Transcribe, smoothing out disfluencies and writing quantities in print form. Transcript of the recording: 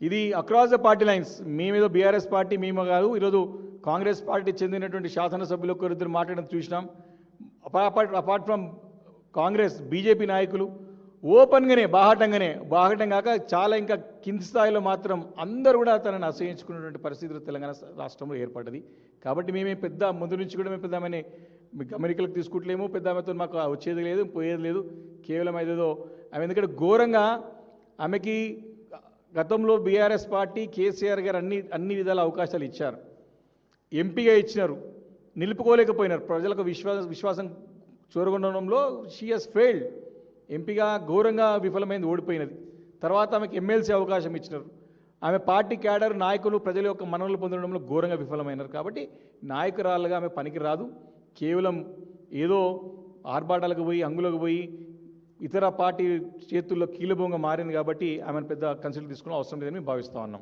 ఇది across the party lines, మేమేదో BRS party మేము కాదు, ఈరోజు కాంగ్రెస్ పార్టీ చెందినటువంటి శాసనసభ్యులు ఒకరిద్దరు మాట్లాడడం చూసినాం. అపార్ట్ ఫ్రమ్ కాంగ్రెస్, బీజేపీ నాయకులు ఓపెన్గానే బాహటం కాక చాలా ఇంకా కింది స్థాయిలో మాత్రం అందరూ కూడా తనని అసహించుకున్నటువంటి పరిస్థితులు తెలంగాణ రాష్ట్రంలో ఏర్పడ్డది. కాబట్టి మేమే పెద్ద ముందు నుంచి కూడా మేము పెద్ద ఆమెని గమనికలకు తీసుకుంటలేము, పెద్ద ఆమెతో మాకు వచ్చేది లేదు పోయేది లేదు. కేవలం ఏదేదో ఆమె ఎందుకంటే ఘోరంగా ఆమెకి గతంలో బీఆర్ఎస్ పార్టీ కేసీఆర్ గారు అన్ని విధాల అవకాశాలు ఇచ్చారు, ఎంపీగా ఇచ్చినారు, నిలుపుకోలేకపోయినారు. ప్రజలకు విశ్వాసం చూరగొనడంలో షీ హస్ ఫెయిల్డ్. ఎంపీగా ఘోరంగా విఫలమైంది, ఓడిపోయినది. తర్వాత ఆమెకు ఎమ్మెల్సీ అవకాశం ఇచ్చినారు. ఆమె పార్టీ క్యాడర్ నాయకులు ప్రజల యొక్క మన్ననలు పొందడంలో ఘోరంగా విఫలమైనారు. కాబట్టి నాయకురాలుగా ఆమె పనికి రాదు. కేవలం ఏదో ఆర్భాటాలకు పోయి అంగులకు పోయి ఇతర పార్టీ చేతుల్లో కీలుబొంగ మారింది. కాబట్టి ఆమెను పెద్ద కన్సిడర్ తీసుకోవడం అవసరం లేదని మేము భావిస్తూ ఉన్నాం.